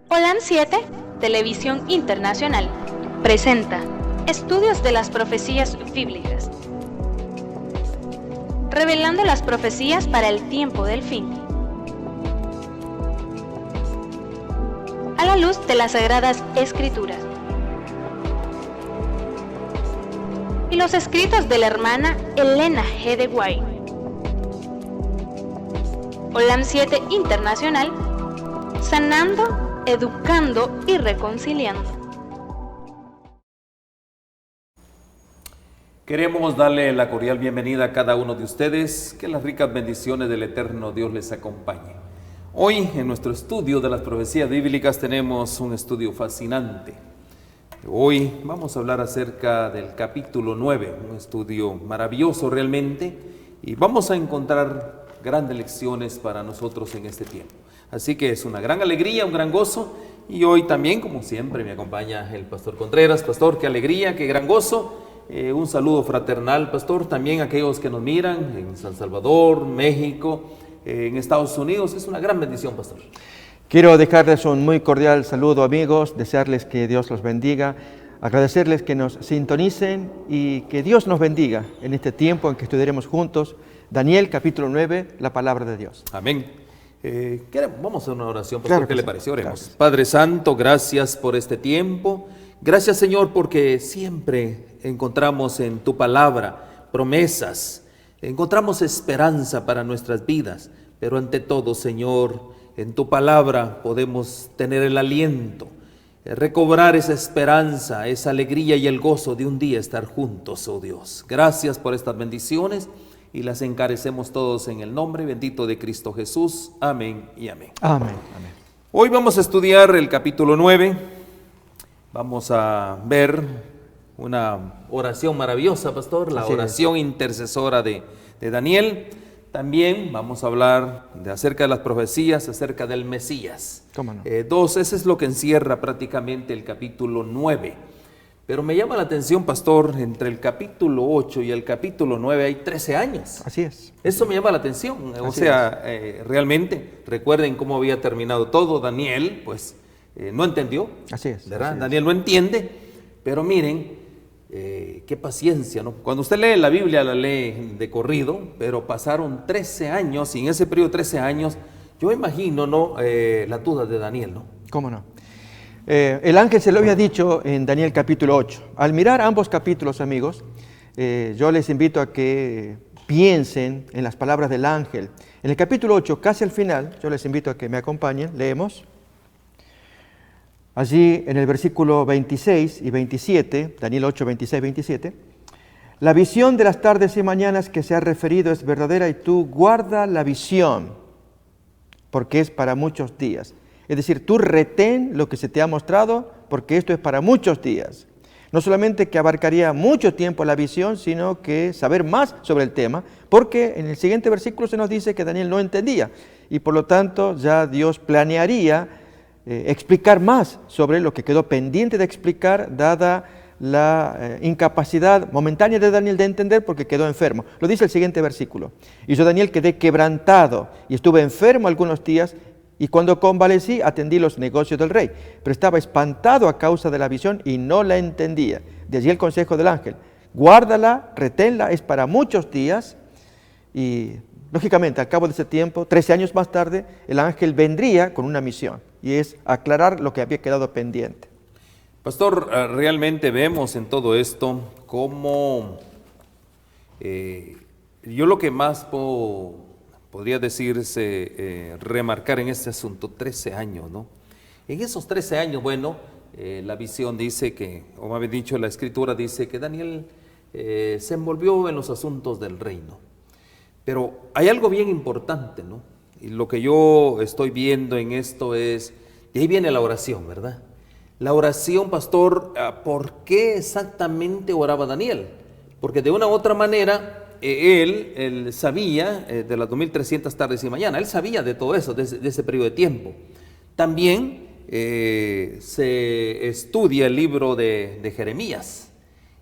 Holan 7, Televisión Internacional, presenta Estudios de las Profecías Bíblicas, revelando las profecías para el tiempo del fin, a la luz de las Sagradas Escrituras y los escritos de la hermana Elena G. de White. Holan 7 Internacional, sanando, educando y reconciliando. Queremos darle la cordial bienvenida a cada uno de ustedes, que las ricas bendiciones del eterno Dios les acompañe. Hoy en nuestro estudio de las profecías bíblicas tenemos un estudio fascinante. Hoy vamos a hablar acerca del capítulo 9, un estudio maravilloso realmente, y vamos a encontrar grandes lecciones para nosotros en este tiempo. Así que es una gran alegría, un gran gozo, y hoy también, como siempre, me acompaña el pastor Contreras. Pastor, qué alegría, qué gran gozo. Un saludo fraternal, pastor, también a aquellos que nos miran en San Salvador, México, en Estados Unidos. Es una gran bendición, pastor. Quiero dejarles un muy cordial saludo, amigos, desearles que Dios los bendiga, agradecerles que nos sintonicen y que Dios nos bendiga en este tiempo en que estudiaremos juntos Daniel capítulo 9, la palabra de Dios. Amén. Vamos a hacer una oración, pastor. Claro que ¿Qué le sí. parece? Oremos. Claro. Padre Santo, gracias por este tiempo. Gracias, Señor, porque siempre encontramos en tu palabra promesas, encontramos esperanza para nuestras vidas, pero ante todo, Señor, en tu palabra podemos tener el aliento, recobrar esa esperanza, esa alegría y el gozo de un día estar juntos, oh Dios. Gracias por estas bendiciones y las encarecemos todos en el nombre bendito de Cristo Jesús. Amén y amén. Amén. Amén. Hoy vamos a estudiar el capítulo 9. Vamos a ver una oración maravillosa, pastor, la Así es. oración intercesora de Daniel. También vamos a hablar acerca de las profecías, acerca del Mesías. ¿Cómo no? Eso es lo que encierra prácticamente el capítulo 9. Pero me llama la atención, pastor, entre el capítulo 8 y el capítulo 9 hay 13 años. Así es. Eso me llama la atención. O Así sea, realmente, recuerden cómo había terminado todo. Daniel, pues, no entendió. Así es. ¿Verdad? Así es. Daniel no entiende, pero miren, qué paciencia, ¿no? Cuando usted lee la Biblia, la lee de corrido, pero pasaron 13 años, y en ese periodo de 13 años, yo imagino, ¿no? La duda de Daniel, ¿no? ¿Cómo no? El ángel se lo había dicho en Daniel capítulo 8. Al mirar ambos capítulos, amigos, yo les invito a que piensen en las palabras del ángel. En el capítulo 8, casi al final, yo les invito a que me acompañen, leemos. Allí en el versículo 26 y 27, Daniel 8, 26, 27, la visión de las tardes y mañanas que se ha referido es verdadera y tú guarda la visión, porque es para muchos días. Es decir, tú retén lo que se te ha mostrado, porque esto es para muchos días. No solamente que abarcaría mucho tiempo la visión, sino que saber más sobre el tema, porque en el siguiente versículo se nos dice que Daniel no entendía, y por lo tanto ya Dios planearía explicar más sobre lo que quedó pendiente de explicar, dada la incapacidad momentánea de Daniel de entender porque quedó enfermo. Lo dice el siguiente versículo. Y yo, Daniel, quedé quebrantado y estuve enfermo algunos días, y cuando convalecí atendí los negocios del rey, pero estaba espantado a causa de la visión y no la entendía. De allí el consejo del ángel: guárdala, reténla, es para muchos días. Y lógicamente, al cabo de ese tiempo, 13 años más tarde, el ángel vendría con una misión, y es aclarar lo que había quedado pendiente. Pastor, realmente vemos en todo esto cómo yo lo que más podría decirse, remarcar en este asunto, 13 años, ¿no? En esos 13 años, bueno, la visión dice que, o más bien dicho, la escritura dice que Daniel se envolvió en los asuntos del reino. Pero hay algo bien importante, ¿no? Y lo que yo estoy viendo en esto es, de ahí viene la oración, ¿verdad? La oración, pastor, ¿por qué exactamente oraba Daniel? Porque de una u otra manera, él sabía de las 2300 tardes y mañanas, él sabía de todo eso, de ese periodo de tiempo. También se estudia el libro de Jeremías,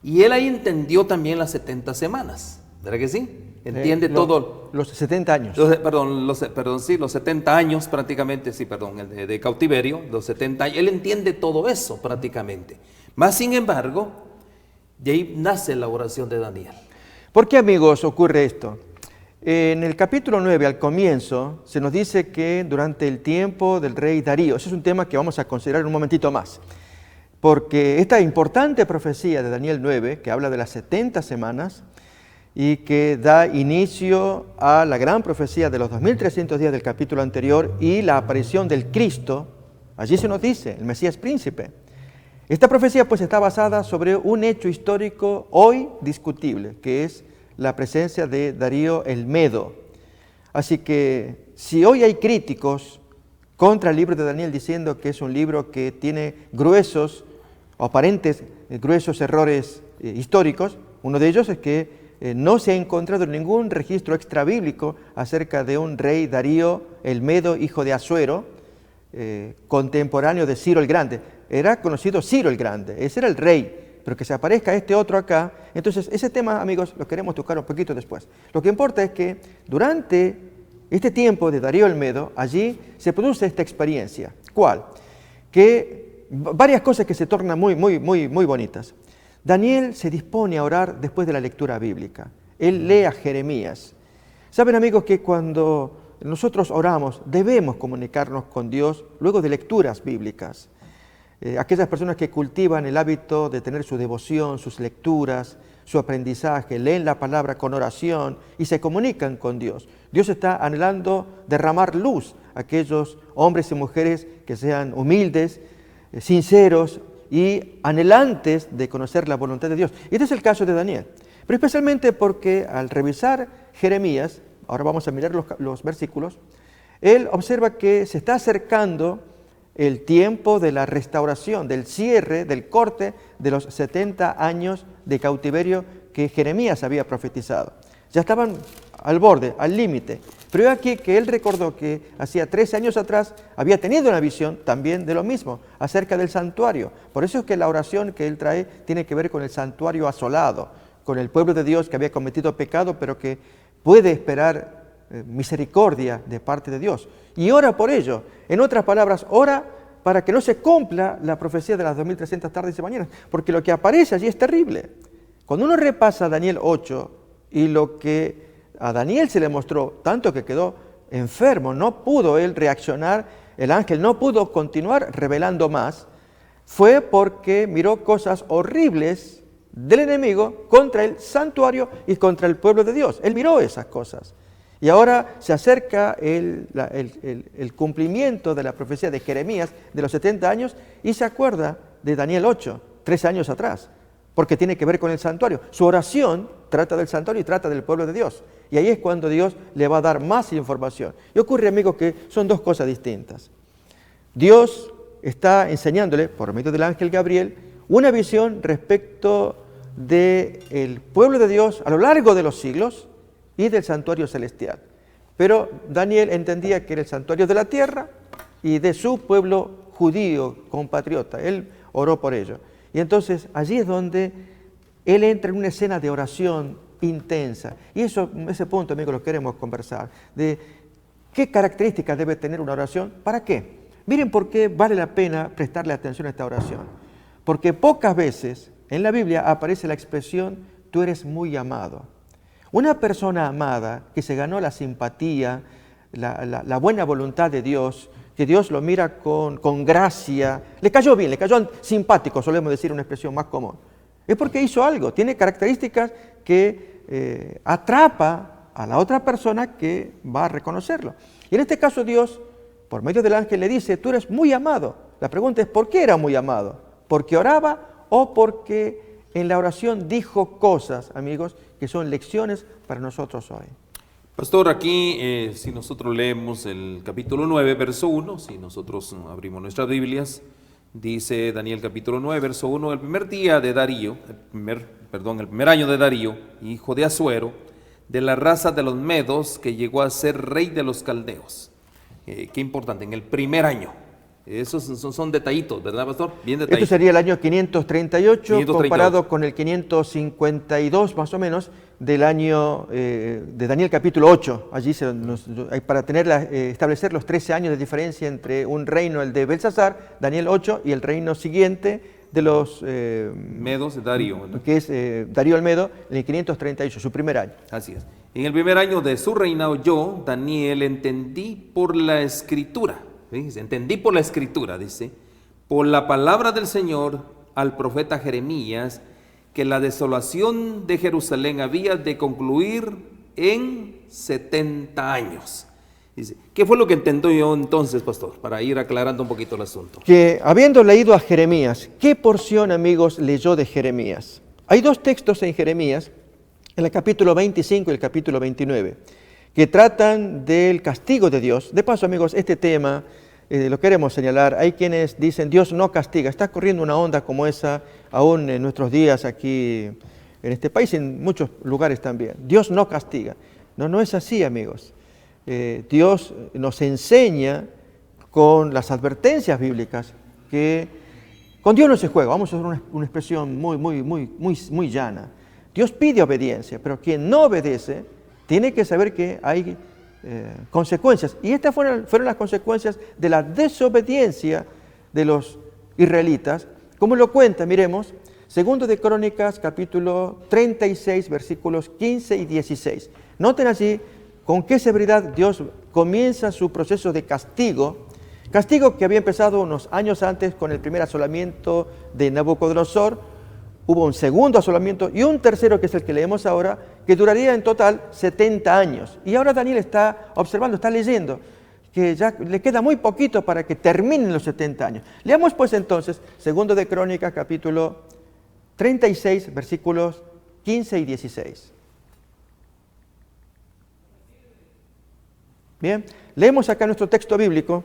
y él ahí entendió también las 70 semanas, ¿verdad que sí? entiende todo. Los 70 años. Los 70 años prácticamente, el de cautiverio, los 70 años, él entiende todo eso prácticamente. Más sin embargo, de ahí nace la oración de Daniel. ¿Por qué, amigos, ocurre esto? En el capítulo 9, al comienzo, se nos dice que durante el tiempo del rey Darío, ese es un tema que vamos a considerar en un momentito más, porque esta importante profecía de Daniel 9, que habla de las 70 semanas y que da inicio a la gran profecía de los 2300 días del capítulo anterior y la aparición del Cristo, allí se nos dice, el Mesías príncipe. Esta profecía pues está basada sobre un hecho histórico hoy discutible, que es la presencia de Darío el Medo. Así que si hoy hay críticos contra el libro de Daniel diciendo que es un libro que tiene gruesos o aparentes gruesos errores históricos, uno de ellos es que no se ha encontrado ningún registro extrabíblico acerca de un rey Darío el Medo, hijo de Asuero, contemporáneo de Ciro el Grande. Era conocido Ciro el Grande, ese era el rey, pero que se aparezca este otro acá. Entonces, ese tema, amigos, lo queremos tocar un poquito después. Lo que importa es que durante este tiempo de Darío el Medo, allí se produce esta experiencia. ¿Cuál? Que varias cosas que se tornan muy bonitas. Daniel se dispone a orar después de la lectura bíblica. Él lee a Jeremías. Saben, amigos, que cuando nosotros oramos, debemos comunicarnos con Dios luego de lecturas bíblicas. Aquellas personas que cultivan el hábito de tener su devoción, sus lecturas, su aprendizaje, leen la palabra con oración y se comunican con Dios. Dios está anhelando derramar luz a aquellos hombres y mujeres que sean humildes, sinceros y anhelantes de conocer la voluntad de Dios. Y este es el caso de Daniel. Pero especialmente porque al revisar Jeremías, ahora vamos a mirar los versículos, él observa que se está acercando el tiempo de la restauración, del cierre, del corte de los 70 años de cautiverio que Jeremías había profetizado. Ya estaban al borde, al límite. Pero aquí que él recordó que hacía 13 años atrás había tenido una visión también de lo mismo, acerca del santuario. Por eso es que la oración que él trae tiene que ver con el santuario asolado, con el pueblo de Dios que había cometido pecado, pero que puede esperar misericordia de parte de Dios. Y ora por ello. En otras palabras, ora para que no se cumpla la profecía de las 2300 tardes y mañanas, porque lo que aparece allí es terrible. Cuando uno repasa Daniel 8 y lo que a Daniel se le mostró, tanto que quedó enfermo, no pudo él reaccionar, el ángel no pudo continuar revelando más, fue porque miró cosas horribles del enemigo contra el santuario y contra el pueblo de Dios. Él miró esas cosas. Y ahora se acerca el cumplimiento de la profecía de Jeremías de los 70 años y se acuerda de Daniel 8, 3 años atrás, porque tiene que ver con el santuario. Su oración trata del santuario y trata del pueblo de Dios. Y ahí es cuando Dios le va a dar más información. Y ocurre, amigos, que son dos cosas distintas. Dios está enseñándole, por medio del ángel Gabriel, una visión respecto del pueblo de Dios a lo largo de los siglos y del santuario celestial. Pero Daniel entendía que era el santuario de la tierra y de su pueblo judío, compatriota. Él oró por ello. Y entonces allí es donde él entra en una escena de oración intensa. Y ese punto, amigos, lo queremos conversar. De qué características debe tener una oración. ¿Para qué? Miren por qué vale la pena prestarle atención a esta oración. Porque pocas veces en la Biblia aparece la expresión, tú eres muy amado. Una persona amada que se ganó la simpatía, la buena voluntad de Dios, que Dios lo mira con gracia, le cayó bien, le cayó simpático, solemos decir una expresión más común. Es porque hizo algo, tiene características que atrapa a la otra persona que va a reconocerlo. Y en este caso Dios, por medio del ángel, le dice, tú eres muy amado. La pregunta es, ¿por qué era muy amado? ¿Porque oraba o porque en la oración dijo cosas, amigos, que son lecciones para nosotros hoy? Pastor, aquí si nosotros leemos el capítulo 9, verso 1, si nosotros abrimos nuestras Biblias, dice Daniel capítulo 9, verso 1, el primer día de Darío, el primer año de Darío, hijo de Asuero, de la raza de los medos, que llegó a ser rey de los caldeos. Qué importante, en el primer año. Esos son detallitos, ¿verdad, pastor? Bien detallitos. Esto sería el año 538, comparado con el 552 más o menos del año de Daniel capítulo 8. Allí para establecer los 13 años de diferencia entre un reino, el de Belsasar, Daniel 8, y el reino siguiente de los Medos de Darío, ¿no? que es Darío el Medo, en el 538, su primer año. Así es. En el primer año de su reinado yo, Daniel, entendí por la escritura, fíjense, entendí por la escritura, dice, por la palabra del Señor al profeta Jeremías, que la desolación de Jerusalén había de concluir en 70 años. Dice, ¿qué fue lo que entendió yo entonces, pastor? Para ir aclarando un poquito el asunto. Que habiendo leído a Jeremías, ¿qué porción, amigos, leyó de Jeremías? Hay dos textos en Jeremías, en el capítulo 25 y el capítulo 29, que tratan del castigo de Dios. De paso, amigos, este tema lo queremos señalar. Hay quienes dicen Dios no castiga. Está corriendo una onda como esa aún en nuestros días aquí en este país y en muchos lugares también. Dios no castiga. No es así, amigos. Dios nos enseña con las advertencias bíblicas que con Dios no se juega. Vamos a usar una expresión muy llana. Dios pide obediencia, pero quien no obedece tiene que saber que hay consecuencias. Y estas fueron las consecuencias de la desobediencia de los israelitas. Como lo cuenta, miremos, 2 de Crónicas, capítulo 36, versículos 15 y 16. Noten allí con qué severidad Dios comienza su proceso de castigo que había empezado unos años antes con el primer asolamiento de Nabucodonosor. Hubo un segundo asolamiento y un tercero, que es el que leemos ahora, que duraría en total 70 años. Y ahora Daniel está observando, está leyendo, que ya le queda muy poquito para que terminen los 70 años. Leamos pues entonces 2 de Crónicas, capítulo 36, versículos 15 y 16. Bien, leemos acá nuestro texto bíblico.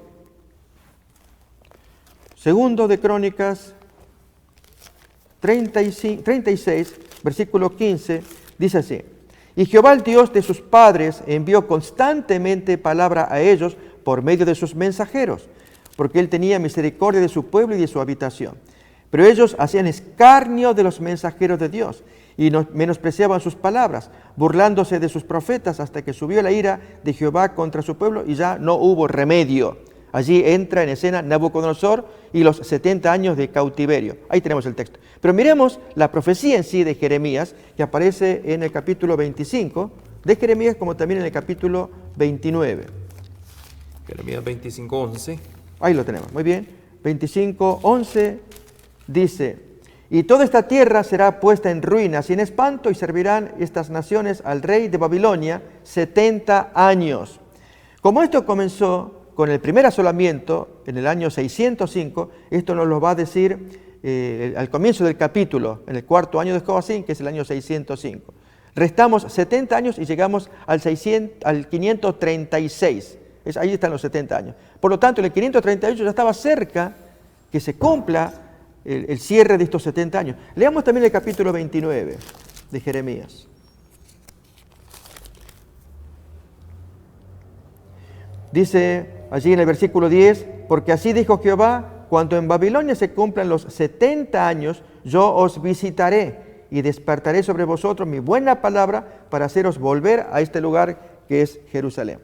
2 de Crónicas 36, versículo 15, dice así: y Jehová, el Dios de sus padres, envió constantemente palabra a ellos por medio de sus mensajeros, porque él tenía misericordia de su pueblo y de su habitación. Pero ellos hacían escarnio de los mensajeros de Dios y menospreciaban sus palabras, burlándose de sus profetas, hasta que subió la ira de Jehová contra su pueblo y ya no hubo remedio. Allí entra en escena Nabucodonosor y los 70 años de cautiverio. Ahí tenemos el texto. Pero miremos la profecía en sí de Jeremías, que aparece en el capítulo 25 de Jeremías, como también en el capítulo 29. Jeremías 25:11. Ahí lo tenemos, muy bien. 25:11 dice: y toda esta tierra será puesta en ruinas y en espanto, y servirán estas naciones al rey de Babilonia 70 años. Como esto comenzó con el primer asolamiento en el año 605, esto nos lo va a decir al comienzo del capítulo, en el cuarto año de Joacim, que es el año 605. Restamos 70 años y llegamos al 536. Ahí están los 70 años. Por lo tanto, en el 538 ya estaba cerca que se cumpla el cierre de estos 70 años. Leamos también el capítulo 29 de Jeremías. Dice allí en el versículo 10, porque así dijo Jehová, cuando en Babilonia se cumplan los 70 años, yo os visitaré y despertaré sobre vosotros mi buena palabra para haceros volver a este lugar que es Jerusalén.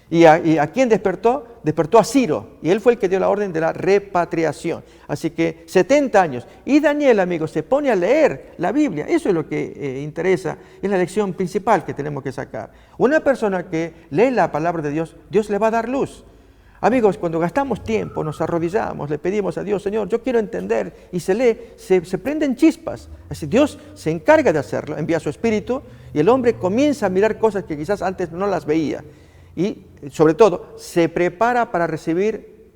¿Y a quién despertó? Despertó a Ciro, y él fue el que dio la orden de la repatriación. Así que 70 años. Y Daniel, amigos, se pone a leer la Biblia. Eso es lo que interesa, es la lección principal que tenemos que sacar. Una persona que lee la palabra de Dios, Dios le va a dar luz. Amigos, cuando gastamos tiempo, nos arrodillamos, le pedimos a Dios, Señor, yo quiero entender, y se lee, se prenden chispas. Así Dios se encarga de hacerlo, envía su Espíritu, y el hombre comienza a mirar cosas que quizás antes no las veía. Y sobre todo, se prepara para recibir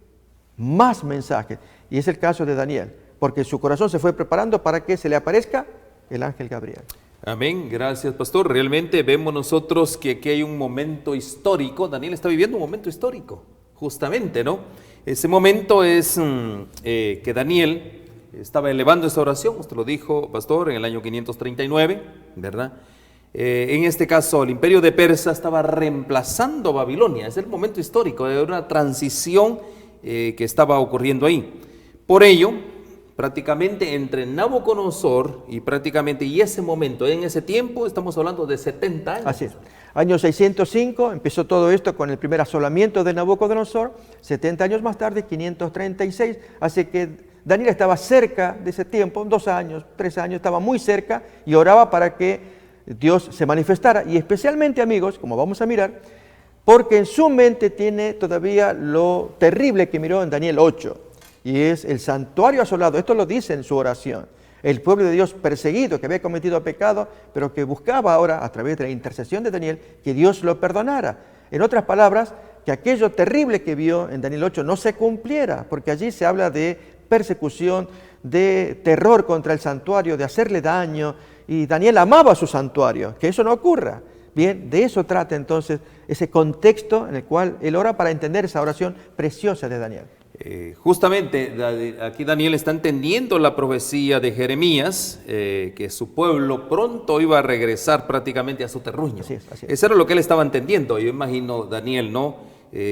más mensajes. Y es el caso de Daniel, porque su corazón se fue preparando para que se le aparezca el ángel Gabriel. Amén, gracias pastor. Realmente vemos nosotros que aquí hay un momento histórico. Daniel está viviendo un momento histórico, justamente, ¿no? Ese momento es que Daniel estaba elevando esa oración, usted lo dijo, pastor, en el año 539, ¿verdad? En este caso, el imperio de Persia estaba reemplazando Babilonia. Es el momento histórico de una transición que estaba ocurriendo ahí. Por ello, prácticamente entre Nabucodonosor y ese momento, en ese tiempo, estamos hablando de 70 años. Así es. Año 605 empezó todo esto con el primer asolamiento de Nabucodonosor, 70 años más tarde, 536, así que Daniel estaba cerca de ese tiempo, 2 años, 3 años, estaba muy cerca y oraba para que Dios se manifestara. Y especialmente, amigos, como vamos a mirar, porque en su mente tiene todavía lo terrible que miró en Daniel 8, y es el santuario asolado. Esto lo dice en su oración. El pueblo de Dios perseguido, que había cometido pecado, pero que buscaba ahora, a través de la intercesión de Daniel, que Dios lo perdonara. En otras palabras, que aquello terrible que vio en Daniel 8 no se cumpliera, porque allí se habla de persecución, de terror contra el santuario, de hacerle daño, y Daniel amaba su santuario, que eso no ocurra. Bien, de eso trata entonces ese contexto en el cual él ora para entender esa oración preciosa de Daniel. Justamente aquí Daniel está entendiendo la profecía de Jeremías, que su pueblo pronto iba a regresar prácticamente a su terruño. Así es. Eso era lo que él estaba entendiendo. Yo imagino Daniel, ¿no?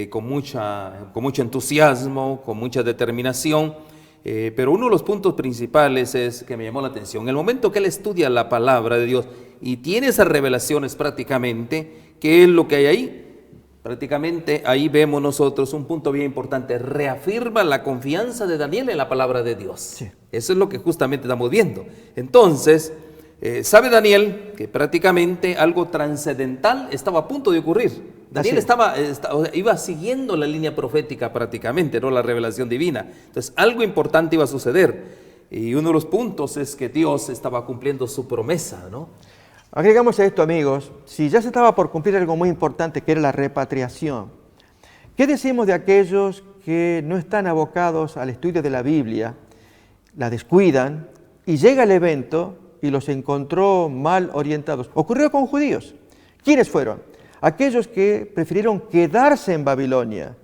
Con mucho entusiasmo, con mucha determinación, pero uno de los puntos principales es que me llamó la atención. En el momento que él estudia la palabra de Dios y tiene esas revelaciones prácticamente, ¿qué es lo que hay ahí? Prácticamente ahí vemos nosotros un punto bien importante, reafirma la confianza de Daniel en la palabra de Dios. Sí. Eso es lo que justamente estamos viendo. Entonces, sabe Daniel que prácticamente algo trascendental estaba a punto de ocurrir. Daniel iba siguiendo la línea profética prácticamente, no la revelación divina. Entonces, algo importante iba a suceder. Y uno de los puntos es que Dios estaba cumpliendo su promesa, ¿no? Agregamos a esto, amigos, si ya se estaba por cumplir algo muy importante, que era la repatriación, ¿qué decimos de aquellos que no están abocados al estudio de la Biblia, la descuidan, y llega el evento y los encontró mal orientados? Ocurrió con judíos. ¿Quiénes fueron? Aquellos que prefirieron quedarse en Babilonia,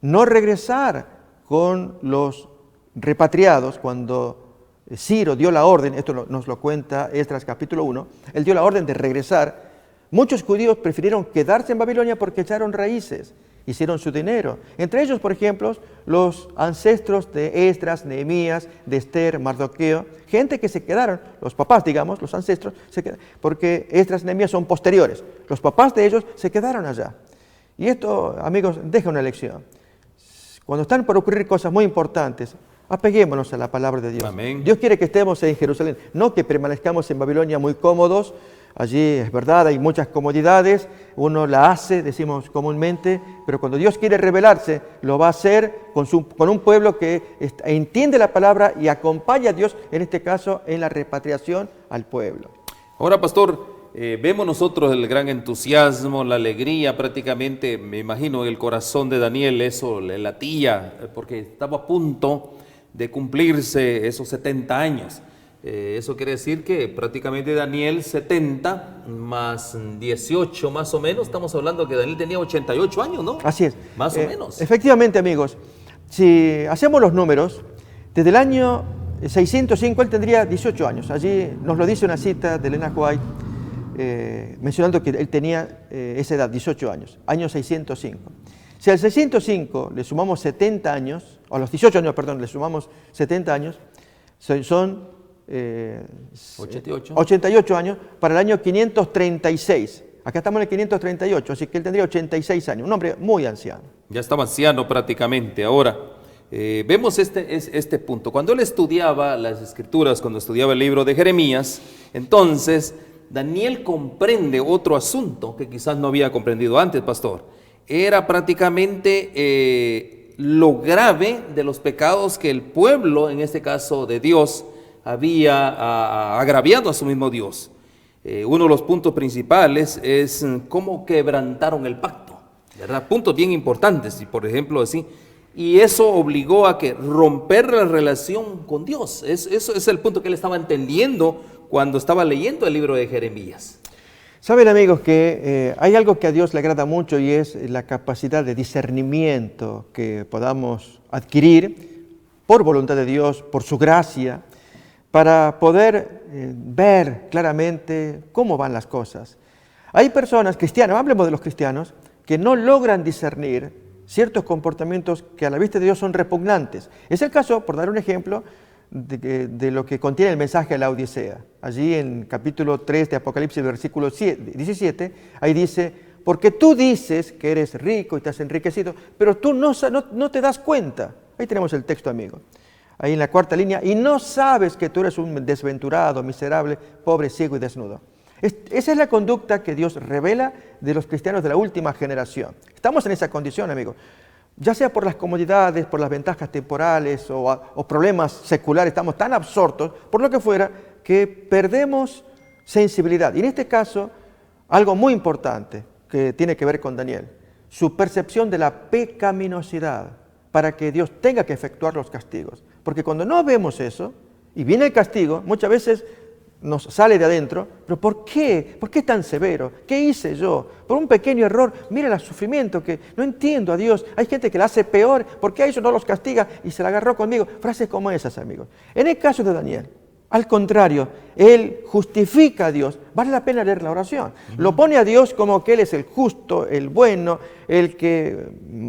no regresar con los repatriados cuando Ciro dio la orden, esto nos lo cuenta Esdras capítulo 1, él dio la orden de regresar. Muchos judíos prefirieron quedarse en Babilonia porque echaron raíces, hicieron su dinero. Entre ellos, por ejemplo, los ancestros de Esdras, Nehemías, de Esther, Mardoqueo, gente que se quedaron, los papás, digamos, los ancestros, porque Esdras y Nehemías son posteriores. Los papás de ellos se quedaron allá. Y esto, amigos, deja una lección. Cuando están por ocurrir cosas muy importantes, apeguémonos a la palabra de Dios. Amén. Dios quiere que estemos en Jerusalén, no que permanezcamos en Babilonia muy cómodos. Allí es verdad, hay muchas comodidades, uno la hace, decimos comúnmente, pero cuando Dios quiere revelarse, lo va a hacer con un pueblo que entiende la palabra y acompaña a Dios, en este caso, en la repatriación al pueblo. Ahora, pastor, vemos nosotros el gran entusiasmo, la alegría, prácticamente, me imagino, el corazón de Daniel, eso le latía, porque estaba a punto de cumplirse esos 70 años. Eso quiere decir que prácticamente Daniel 70 más 18 más o menos, estamos hablando que Daniel tenía 88 años, ¿no? Así es. Más o menos. Efectivamente, amigos, si hacemos los números, desde el año 605 él tendría 18 años. Allí nos lo dice una cita de Elena White, mencionando que él tenía esa edad, 18 años, año 605. Si al 605 le sumamos 70 años, o a los 18 años, perdón, le sumamos 70 años, son 88 años para el año 536. Acá estamos en el 538, así que él tendría 86 años, un hombre muy anciano. Ya estaba anciano prácticamente. Ahora, vemos este punto. Cuando él estudiaba las Escrituras, cuando estudiaba el libro de Jeremías, entonces Daniel comprende otro asunto que quizás no había comprendido antes, pastor. Era prácticamente lo grave de los pecados que el pueblo, en este caso de Dios, había agraviado a su mismo Dios. Uno de los puntos principales es cómo quebrantaron el pacto, ¿verdad? Puntos bien importantes, y por ejemplo así, y eso obligó a que romper la relación con Dios. Eso es el punto que él estaba entendiendo cuando estaba leyendo el libro de Jeremías. Saben, amigos, que hay algo que a Dios le agrada mucho y es la capacidad de discernimiento que podamos adquirir por voluntad de Dios, por su gracia, para poder ver claramente cómo van las cosas. Hay personas cristianas, hablemos de los cristianos, que no logran discernir ciertos comportamientos que a la vista de Dios son repugnantes. Es el caso, por dar un ejemplo, de lo que contiene el mensaje a la Odisea. Allí en capítulo 3 de Apocalipsis, versículo 17, ahí dice, porque tú dices que eres rico y te has enriquecido, pero tú no te das cuenta. Ahí tenemos el texto, amigo. Ahí en la cuarta línea, y no sabes que tú eres un desventurado, miserable, pobre, ciego y desnudo. Esa es la conducta que Dios revela de los cristianos de la última generación. Estamos en esa condición, amigo. Ya sea por las comodidades, por las ventajas temporales o problemas seculares, estamos tan absortos, por lo que fuera, que perdemos sensibilidad. Y en este caso, algo muy importante que tiene que ver con Daniel, su percepción de la pecaminosidad, para que Dios tenga que efectuar los castigos. Porque cuando no vemos eso, y viene el castigo, muchas veces nos sale de adentro, pero ¿por qué? ¿Por qué tan severo? ¿Qué hice yo? Por un pequeño error, mira el sufrimiento que no entiendo a Dios. Hay gente que la hace peor, ¿por qué a ellos no los castiga y se la agarró conmigo? Frases como esas, amigos. En el caso de Daniel, al contrario, él justifica a Dios. Vale la pena leer la oración. Lo pone a Dios como que Él es el justo, el bueno, el que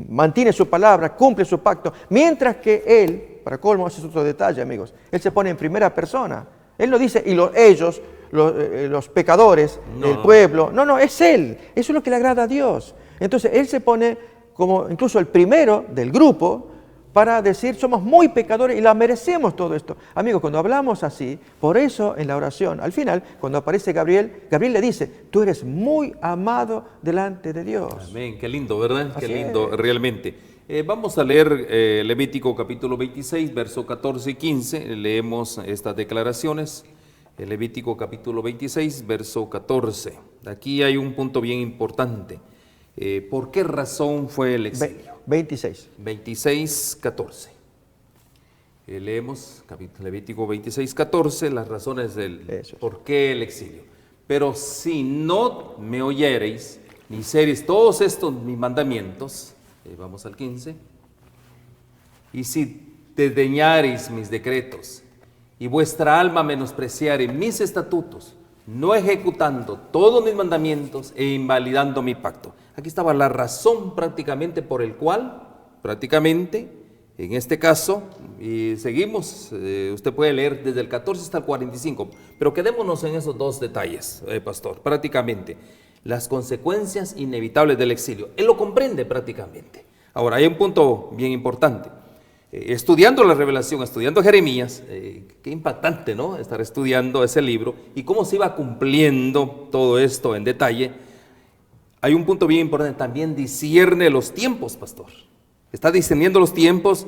mantiene su palabra, cumple su pacto. Mientras que Él, para colmo, ese es otro detalle, amigos, Él se pone en primera persona. Él no dice, y ellos, los pecadores, el pueblo. No, es Él. Eso es lo que le agrada a Dios. Entonces, Él se pone como incluso el primero del grupo, para decir, somos muy pecadores y la merecemos todo esto. Amigos, cuando hablamos así, por eso en la oración, al final, cuando aparece Gabriel, Gabriel le dice, tú eres muy amado delante de Dios. Amén, qué lindo, ¿verdad? Así Qué lindo, es. realmente. Vamos a leer Levítico capítulo 26, verso 14 y 15. Leemos estas declaraciones. Levítico capítulo 26, verso 14. Aquí hay un punto bien importante. ¿Por qué razón fue el exilio? 26. 26, 14. Leemos Levítico 26, 14, las razones del por qué el exilio. Pero si no me oyereis, ni hiciereis todos estos mis mandamientos, vamos al 15, y si desdeñareis mis decretos, y vuestra alma menospreciare mis estatutos, no ejecutando todos mis mandamientos e invalidando mi pacto. Aquí estaba la razón prácticamente por el cual, en este caso, y seguimos, usted puede leer desde el 14 hasta el 45, pero quedémonos en esos dos detalles, pastor, prácticamente, las consecuencias inevitables del exilio. Él lo comprende prácticamente. Ahora, hay un punto bien importante. Estudiando la revelación, estudiando Jeremías, qué impactante, ¿no? Estar estudiando ese libro y cómo se iba cumpliendo todo esto en detalle. Hay un punto bien importante, también discierne los tiempos, pastor. Está discerniendo los tiempos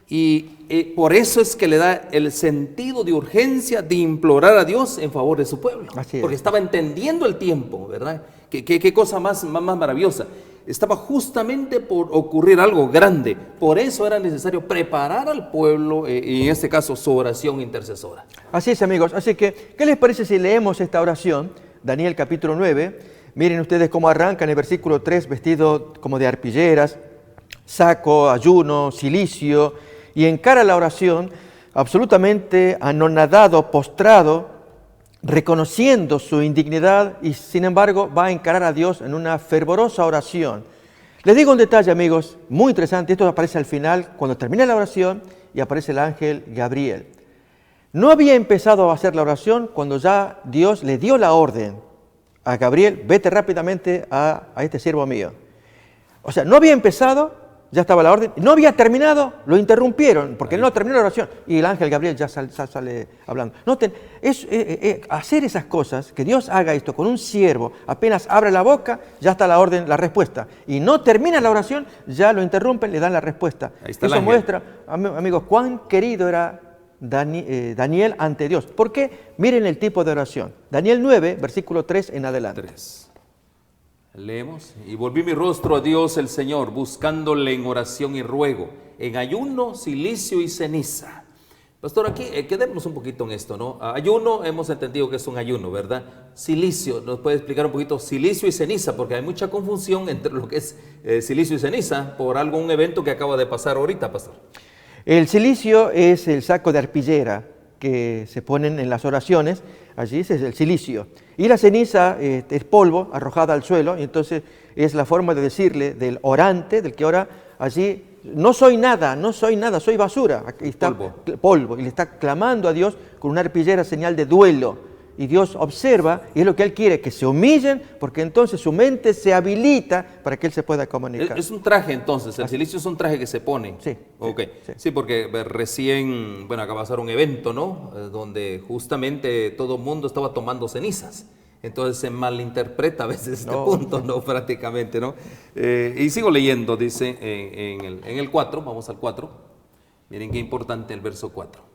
y por eso es que le da el sentido de urgencia de implorar a Dios en favor de su pueblo. Porque estaba entendiendo el tiempo, ¿verdad? Qué cosa más maravillosa. Estaba justamente por ocurrir algo grande. Por eso era necesario preparar al pueblo, y en este caso su oración intercesora. Así es, amigos. Así que, ¿qué les parece si leemos esta oración? Daniel capítulo 9. Miren ustedes cómo arranca en el versículo 3, vestido como de arpilleras, saco, ayuno, cilicio, y encara la oración absolutamente anonadado, postrado, reconociendo su indignidad y sin embargo va a encarar a Dios en una fervorosa oración. Les digo un detalle, amigos, muy interesante. Esto aparece al final, cuando termina la oración y aparece el ángel Gabriel. No había empezado a hacer la oración cuando ya Dios le dio la orden a Gabriel, vete rápidamente a este siervo mío. O sea, no había empezado, ya estaba la orden, no había terminado, lo interrumpieron, porque él no terminó la oración, y el ángel Gabriel ya sale hablando. Noten, hacer esas cosas, que Dios haga esto con un siervo, apenas abre la boca, ya está la orden, la respuesta, y no termina la oración, ya lo interrumpen, le dan la respuesta. Eso muestra, amigos, cuán querido era Daniel ante Dios. ¿Por qué? Miren el tipo de oración. Daniel 9, versículo 3 en adelante. 3. Leemos, y volví mi rostro a Dios el Señor, buscándole en oración y ruego, en ayuno, cilicio y ceniza. Pastor, aquí quedémonos un poquito en esto, ¿no? Ayuno, hemos entendido que es un ayuno, ¿verdad? Cilicio, ¿nos puede explicar un poquito silicio y ceniza? Porque hay mucha confusión entre lo que es cilicio y ceniza por un evento que acaba de pasar ahorita, pastor. El cilicio es el saco de arpillera que se ponen en las oraciones, allí ese es el cilicio. Y la ceniza es polvo arrojada al suelo, y entonces es la forma de decirle del orante, del que ora, allí no soy nada, soy basura. Aquí está polvo. Y le está clamando a Dios con una arpillera señal de duelo. Y Dios observa, y es lo que Él quiere, que se humillen, porque entonces su mente se habilita para que Él se pueda comunicar. Es un traje entonces, el cilicio es un traje que se pone. Sí. Okay. Sí. Sí, porque recién, acaba de pasar un evento, ¿no? Donde justamente todo el mundo estaba tomando cenizas. Entonces se malinterpreta a veces este punto, ¿no? Prácticamente, ¿no? Y sigo leyendo, dice en el 4, vamos al 4. Miren qué importante el verso 4.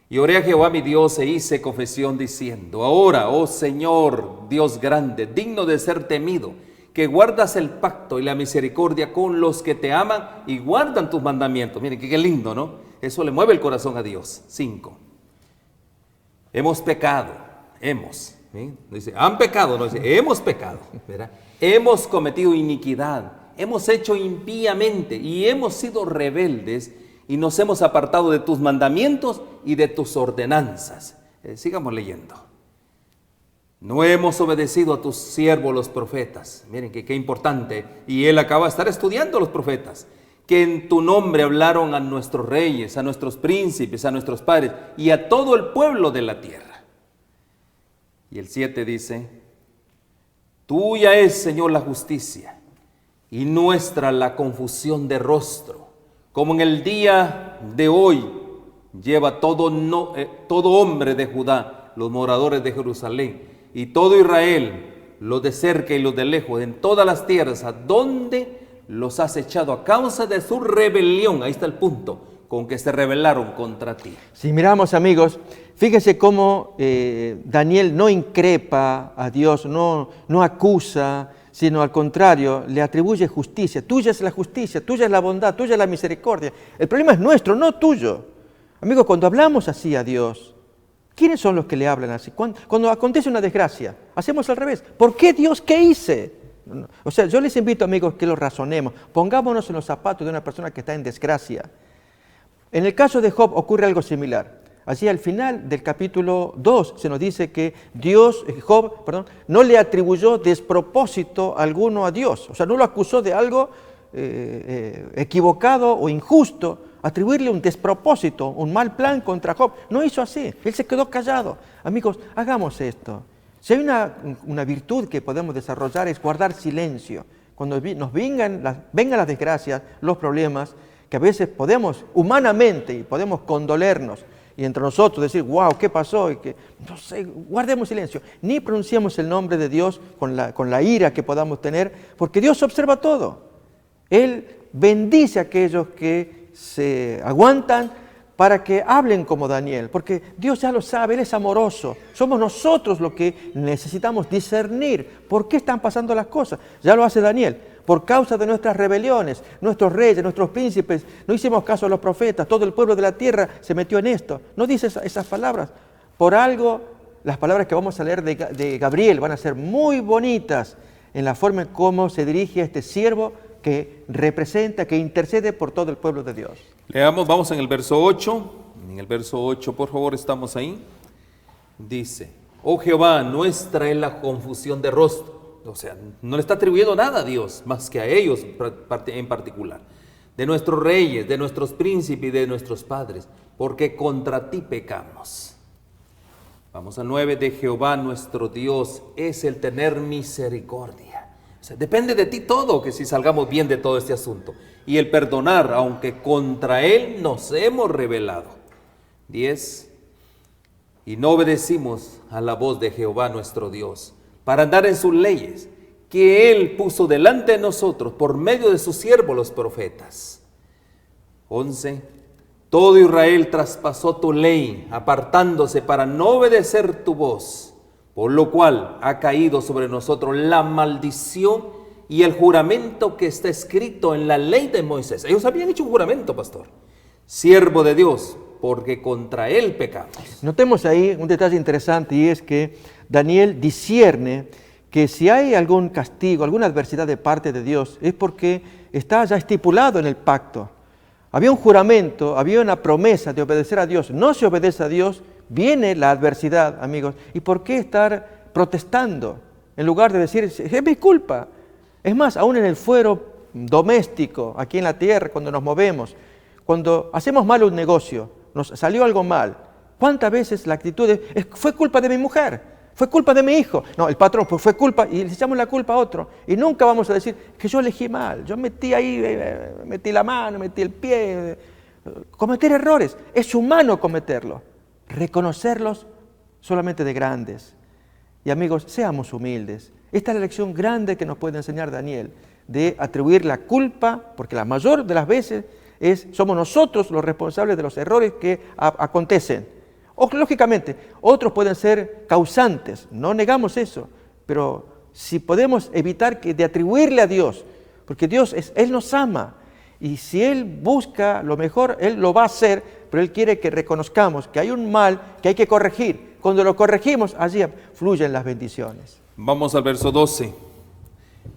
Y oré a Jehová mi Dios e hice confesión diciendo, ahora, oh Señor, Dios grande, digno de ser temido, que guardas el pacto y la misericordia con los que te aman y guardan tus mandamientos. Miren qué lindo, ¿no? Eso le mueve el corazón a Dios. 5. Hemos pecado, hemos. ¿Sí? Dice, han pecado, no dice, hemos pecado, ¿verdad? Hemos cometido iniquidad, hemos hecho impíamente y hemos sido rebeldes y nos hemos apartado de tus mandamientos y de tus ordenanzas. Sigamos leyendo. No hemos obedecido a tus siervos los profetas. Miren que qué importante. Y él acaba de estar estudiando a los profetas, que en tu nombre hablaron a nuestros reyes, a nuestros príncipes, a nuestros padres y a todo el pueblo de la tierra. Y el 7 dice, tuya es, Señor, la justicia y nuestra la confusión de rostro. Como en el día de hoy lleva todo hombre de Judá, los moradores de Jerusalén, y todo Israel, los de cerca y los de lejos, en todas las tierras, a donde los has echado a causa de su rebelión. Ahí está el punto, con que se rebelaron contra ti. Si miramos, amigos, fíjese cómo Daniel no increpa a Dios, no acusa, sino al contrario, le atribuye justicia. Tuya es la justicia, tuya es la bondad, tuya es la misericordia. El problema es nuestro, no tuyo. Amigos, cuando hablamos así a Dios, ¿quiénes son los que le hablan así? Cuando acontece una desgracia, hacemos al revés. ¿Por qué Dios? ¿Qué hice? O sea, yo les invito, amigos, que lo razonemos. Pongámonos en los zapatos de una persona que está en desgracia. En el caso de Job ocurre algo similar. Así al final del capítulo 2 se nos dice que Job no le atribuyó despropósito alguno a Dios. O sea, no lo acusó de algo equivocado o injusto, atribuirle un despropósito, un mal plan contra Job. No hizo así, él se quedó callado. Amigos, hagamos esto. Si hay una virtud que podemos desarrollar es guardar silencio. Cuando nos vengan las desgracias, los problemas, que a veces podemos humanamente y podemos condolernos, y entre nosotros decir, wow, ¿qué pasó? Y que, no sé, guardemos silencio. Ni pronunciemos el nombre de Dios con la ira que podamos tener, porque Dios observa todo. Él bendice a aquellos que se aguantan para que hablen como Daniel, porque Dios ya lo sabe, Él es amoroso. Somos nosotros los que necesitamos discernir por qué están pasando las cosas. Ya lo hace Daniel. Por causa de nuestras rebeliones, nuestros reyes, nuestros príncipes, no hicimos caso a los profetas, todo el pueblo de la tierra se metió en esto. No dice esas palabras. Por algo, las palabras que vamos a leer de Gabriel van a ser muy bonitas en la forma en cómo se dirige a este siervo que representa, que intercede por todo el pueblo de Dios. Leamos, vamos en el verso 8. En el verso 8, por favor, estamos ahí. Dice, oh Jehová, nuestra es la confusión de rostro. O sea, no le está atribuyendo nada a Dios, más que a ellos en particular. De nuestros reyes, de nuestros príncipes y de nuestros padres, porque contra ti pecamos. Vamos a 9, de Jehová nuestro Dios es el tener misericordia. O sea, depende de ti todo, que si salgamos bien de todo este asunto. Y el perdonar, aunque contra Él nos hemos rebelado. 10, y no obedecimos a la voz de Jehová nuestro Dios, para andar en sus leyes, que Él puso delante de nosotros por medio de sus siervos los profetas. 11. Todo Israel traspasó tu ley, apartándose para no obedecer tu voz, por lo cual ha caído sobre nosotros la maldición y el juramento que está escrito en la ley de Moisés. Ellos habían hecho un juramento, pastor. Siervo de Dios, porque contra Él pecamos. Notemos ahí un detalle interesante, y es que Daniel discierne que si hay algún castigo, alguna adversidad de parte de Dios, es porque está ya estipulado en el pacto. Había un juramento, había una promesa de obedecer a Dios. No se obedece a Dios, viene la adversidad, amigos. ¿Y por qué estar protestando? En lugar de decir, es mi culpa. Es más, aún en el fuero doméstico, aquí en la tierra, cuando nos movemos, cuando hacemos mal un negocio, nos salió algo mal, ¿cuántas veces la actitud fue culpa de mi mujer? Fue culpa de mi hijo. No, el patrón, pues fue culpa, y le echamos la culpa a otro. Y nunca vamos a decir que yo elegí mal, yo metí ahí, metí la mano, metí el pie. Cometer errores, es humano cometerlos. Reconocerlos solamente de grandes. Y amigos, seamos humildes. Esta es la lección grande que nos puede enseñar Daniel, de atribuir la culpa, porque la mayor de las veces somos nosotros los responsables de los errores que acontecen. O, lógicamente, otros pueden ser causantes, no negamos eso, pero si podemos evitar de atribuirle a Dios, porque Dios Él nos ama, y si Él busca lo mejor, Él lo va a hacer, pero Él quiere que reconozcamos que hay un mal que hay que corregir. Cuando lo corregimos, allí fluyen las bendiciones. Vamos al verso 12.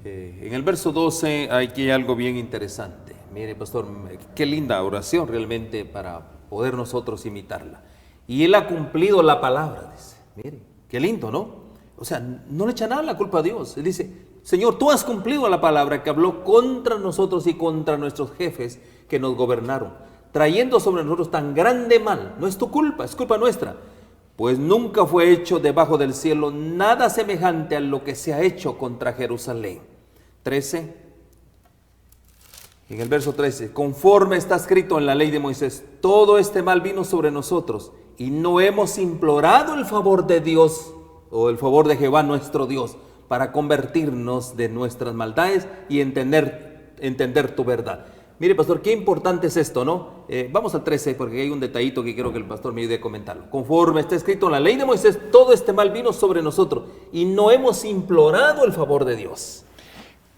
En el verso 12 hay aquí algo bien interesante. Mire, pastor, qué linda oración realmente para poder nosotros imitarla. Y Él ha cumplido la palabra, dice. Mire, qué lindo, ¿no? O sea, no le echa nada la culpa a Dios. Él dice, Señor, tú has cumplido la palabra que habló contra nosotros y contra nuestros jefes que nos gobernaron, trayendo sobre nosotros tan grande mal. No es tu culpa, es culpa nuestra. Pues nunca fue hecho debajo del cielo nada semejante a lo que se ha hecho contra Jerusalén. 13. En el verso 13, conforme está escrito en la ley de Moisés, todo este mal vino sobre nosotros y no hemos implorado el favor de Dios o el favor de Jehová nuestro Dios para convertirnos de nuestras maldades y entender tu verdad. Mire, pastor, qué importante es esto, ¿no? Vamos al 13 porque hay un detallito que quiero que el pastor me ayude a comentarlo. Conforme está escrito en la ley de Moisés, todo este mal vino sobre nosotros y no hemos implorado el favor de Dios.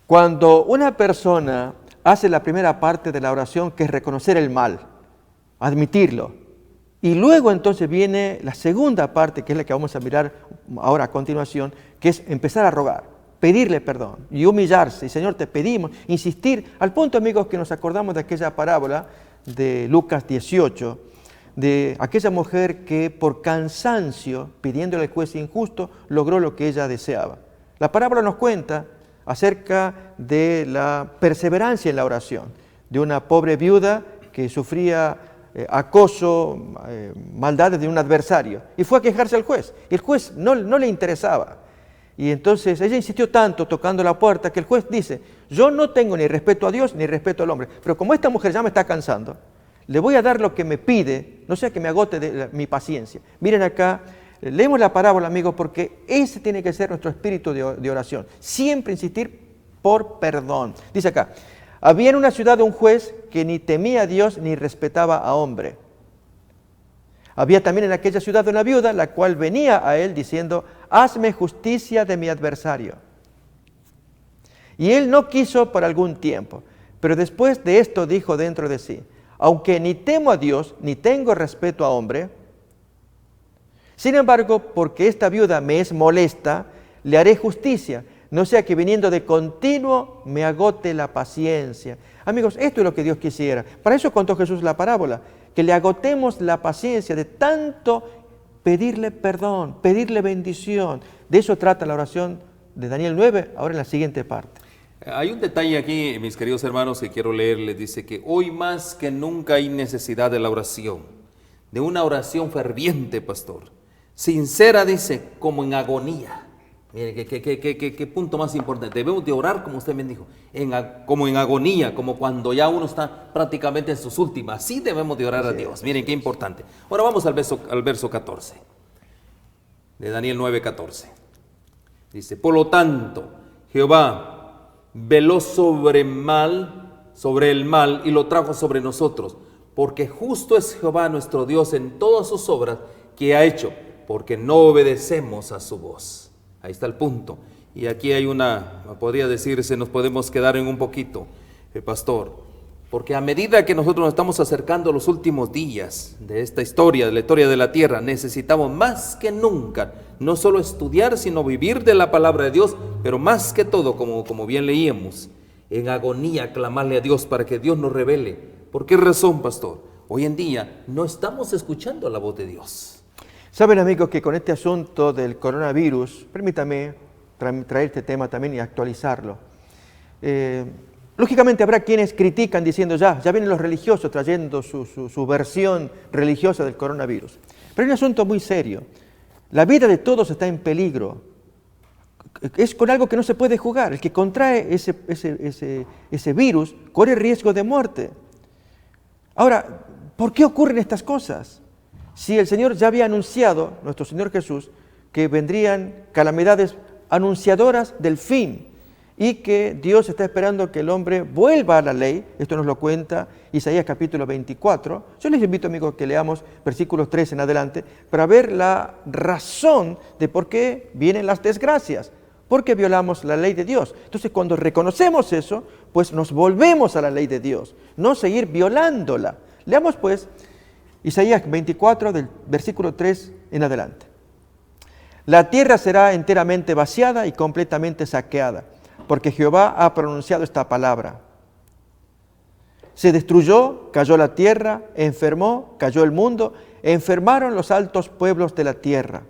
Cuando una persona hace la primera parte de la oración, que es reconocer el mal, admitirlo, y luego entonces viene la segunda parte, que es la que vamos a mirar ahora a continuación, que es empezar a rogar, pedirle perdón y humillarse. Y Señor, te pedimos, insistir, al punto, amigos, que nos acordamos de aquella parábola de Lucas 18, de aquella mujer que por cansancio, pidiéndole al juez injusto, logró lo que ella deseaba. La parábola nos cuenta acerca de la perseverancia en la oración, de una pobre viuda que sufría acoso, maldades de un adversario, y fue a quejarse al juez. El juez no le interesaba. Y entonces ella insistió tanto tocando la puerta que el juez dice, yo no tengo ni respeto a Dios ni respeto al hombre, pero como esta mujer ya me está cansando, le voy a dar lo que me pide, no sea que me agote mi paciencia. Miren acá, leemos la parábola, amigos, porque ese tiene que ser nuestro espíritu de oración. Siempre insistir por perdón. Dice acá, había en una ciudad un juez que ni temía a Dios ni respetaba a hombre. Había también en aquella ciudad una viuda, la cual venía a él diciendo, hazme justicia de mi adversario. Y él no quiso por algún tiempo, pero después de esto dijo dentro de sí, aunque ni temo a Dios, ni tengo respeto a hombre, sin embargo, porque esta viuda me es molesta, le haré justicia, no sea que viniendo de continuo me agote la paciencia. Amigos, esto es lo que Dios quisiera. Para eso contó Jesús la parábola, que le agotemos la paciencia de tanto pedirle perdón, pedirle bendición. De eso trata la oración de Daniel 9, ahora en la siguiente parte. Hay un detalle aquí, mis queridos hermanos, que quiero leerles. Dice que hoy más que nunca hay necesidad de la oración, de una oración ferviente, pastor. Sincera, dice, como en agonía. Mire, qué punto más importante. Debemos de orar, como usted me dijo, como en agonía, como cuando ya uno está prácticamente en sus últimas. Así debemos de orar a Dios. Miren qué importante. Ahora vamos al verso 14, de Daniel 9:14. Dice, por lo tanto, Jehová veló sobre el mal y lo trajo sobre nosotros, porque justo es Jehová nuestro Dios en todas sus obras que ha hecho, porque no obedecemos a su voz. Ahí está el punto. Y aquí hay podría decirse, nos podemos quedar en un poquito, pastor, porque a medida que nosotros nos estamos acercando a los últimos días de esta historia, de la historia de la tierra, necesitamos más que nunca, no solo estudiar, sino vivir de la palabra de Dios, pero más que todo, como bien leíamos, en agonía, clamarle a Dios para que Dios nos revele. ¿Por qué razón, pastor? Hoy en día no estamos escuchando la voz de Dios. Saben, amigos, que con este asunto del coronavirus, permítame traer este tema también y actualizarlo. Lógicamente habrá quienes critican diciendo ya vienen los religiosos trayendo su versión religiosa del coronavirus. Pero hay un asunto muy serio. La vida de todos está en peligro. Es con algo que no se puede jugar. El que contrae ese virus corre riesgo de muerte. Ahora, ¿por qué ocurren estas cosas? Si el Señor ya había anunciado, nuestro Señor Jesús, que vendrían calamidades anunciadoras del fin y que Dios está esperando que el hombre vuelva a la ley. Esto nos lo cuenta Isaías capítulo 24. Yo les invito, amigos, que leamos versículos 3 en adelante para ver la razón de por qué vienen las desgracias. Porque violamos la ley de Dios. Entonces, cuando reconocemos eso, pues nos volvemos a la ley de Dios, no seguir violándola. Leamos pues Isaías 24 del versículo 3 en adelante. La tierra será enteramente vaciada y completamente saqueada, porque Jehová ha pronunciado esta palabra. Se destruyó, cayó la tierra, enfermó, cayó el mundo, enfermaron los altos pueblos de la tierra.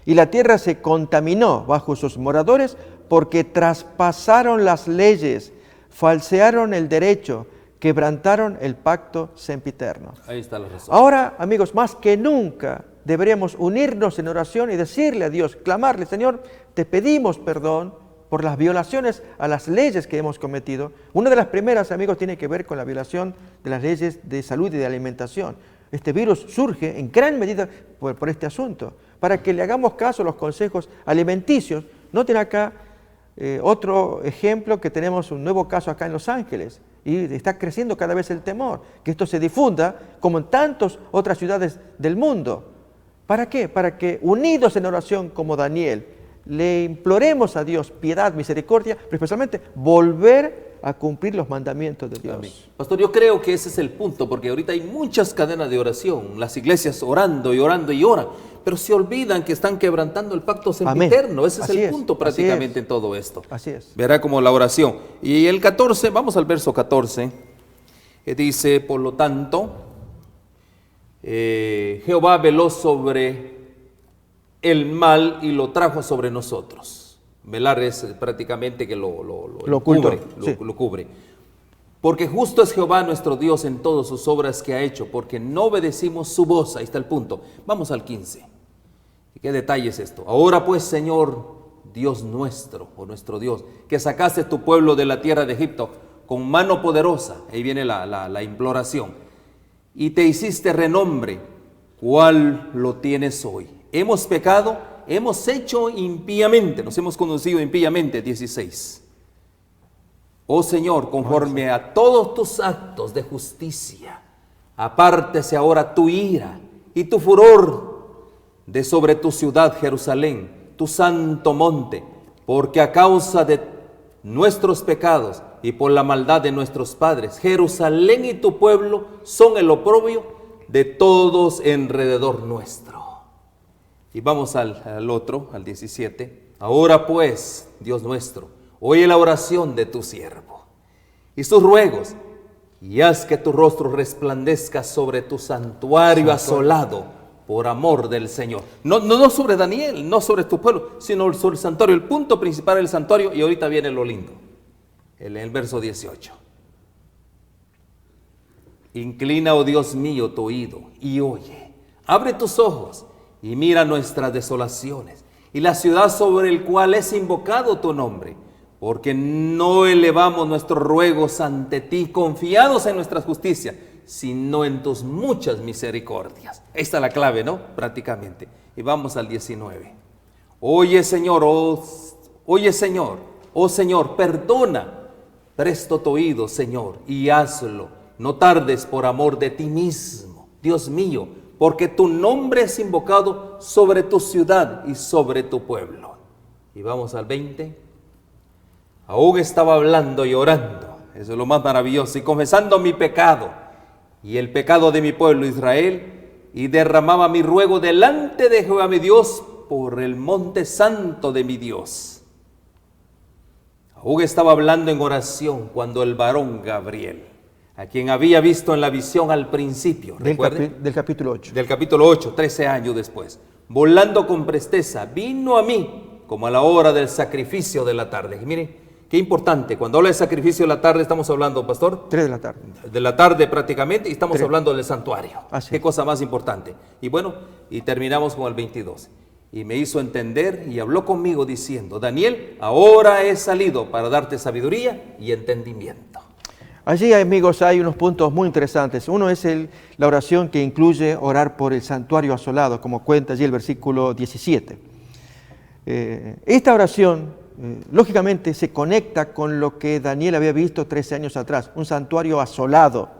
Y la tierra se contaminó bajo sus moradores porque traspasaron las leyes, falsearon el derecho, quebrantaron el pacto sempiterno. Ahí está la razón. Ahora, amigos, más que nunca deberíamos unirnos en oración y decirle a Dios, clamarle, Señor, te pedimos perdón por las violaciones a las leyes que hemos cometido. Una de las primeras, amigos, tiene que ver con la violación de las leyes de salud y de alimentación. Este virus surge en gran medida por este asunto. Para que le hagamos caso a los consejos alimenticios. Noten acá otro ejemplo, que tenemos un nuevo caso acá en Los Ángeles y está creciendo cada vez el temor, que esto se difunda como en tantas otras ciudades del mundo. ¿Para qué? Para que unidos en oración como Daniel, le imploremos a Dios piedad, misericordia, pero especialmente volver a cumplir los mandamientos de Dios. Amén. Pastor, yo creo que ese es el punto, porque ahorita hay muchas cadenas de oración, las iglesias orando y orando y oran, pero se olvidan que están quebrantando el pacto sempiterno. Ese es el punto prácticamente en todo esto. Así es. Verá como la oración. Y el 14, vamos al verso 14, dice, por lo tanto, Jehová veló sobre el mal y lo trajo sobre nosotros. Velar es prácticamente que lo cubre, sí. lo cubre. Porque justo es Jehová nuestro Dios en todas sus obras que ha hecho, porque no obedecimos su voz. Ahí está el punto. Vamos al 15. ¿Y qué detalle es esto? Ahora pues, Señor, Dios nuestro, o nuestro Dios, que sacaste tu pueblo de la tierra de Egipto con mano poderosa. Ahí viene la imploración. Y te hiciste renombre, ¿cuál lo tienes hoy? Hemos pecado, hemos hecho impíamente, nos hemos conducido impíamente. 16. Oh Señor, conforme a todos tus actos de justicia, apártese ahora tu ira y tu furor de sobre tu ciudad Jerusalén, tu santo monte, porque a causa de nuestros pecados y por la maldad de nuestros padres, Jerusalén y tu pueblo son el oprobio de todos alrededor nuestro. Y vamos al otro, al 17. Ahora pues, Dios nuestro, oye la oración de tu siervo y sus ruegos, y haz que tu rostro resplandezca sobre tu santuario asolado por amor del Señor. No sobre Daniel, no sobre tu pueblo, sino sobre el santuario. El punto principal del santuario, y ahorita viene lo lindo, el verso 18. Inclina, oh Dios mío, tu oído y oye. Abre tus ojos y mira nuestras desolaciones y la ciudad sobre el cual es invocado tu nombre, porque no elevamos nuestros ruegos ante ti confiados en nuestra justicia, sino en tus muchas misericordias. Ahí está la clave, ¿no? Prácticamente. Y vamos al 19. Oye Señor, oh Señor, perdona, presto tu oído, Señor, y hazlo. No tardes por amor de ti mismo, Dios mío, porque tu nombre es invocado sobre tu ciudad y sobre tu pueblo. Y vamos al 20. Aún estaba hablando y orando, eso es lo más maravilloso, y confesando mi pecado y el pecado de mi pueblo Israel, y derramaba mi ruego delante de Jehová mi Dios por el monte santo de mi Dios. Aún estaba hablando en oración cuando el varón Gabriel, a quien había visto en la visión al principio, del capítulo 8. Del capítulo 8, 13 años después, volando con presteza, vino a mí como a la hora del sacrificio de la tarde. Y miren, Qué importante, cuando habla de sacrificio de la tarde estamos hablando, pastor, 3 de la tarde. de la tarde prácticamente, y estamos 3. hablando del santuario. Así Qué es. cosa más importante. Y bueno, y terminamos con el 22. Y me hizo entender y habló conmigo diciendo, Daniel, ahora he salido para darte sabiduría y entendimiento. Allí, amigos, hay unos puntos muy interesantes. Uno es la oración que incluye orar por el santuario asolado, como cuenta allí el versículo 17. Esta oración, lógicamente, se conecta con lo que Daniel había visto 13 años atrás, un santuario asolado.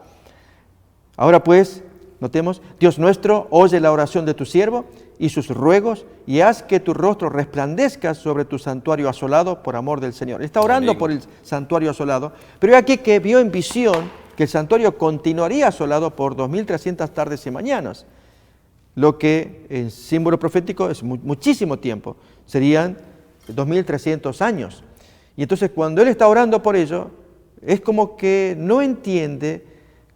Ahora pues, notemos, Dios nuestro, oye la oración de tu siervo y sus ruegos, y haz que tu rostro resplandezca sobre tu santuario asolado por amor del Señor. Está orando Amén. por el santuario asolado, pero es aquí que vio en visión que el santuario continuaría asolado por 2300 tardes y mañanas, lo que en símbolo profético es muchísimo tiempo, serían 2300 años. Y entonces cuando él está orando por ello, es como que no entiende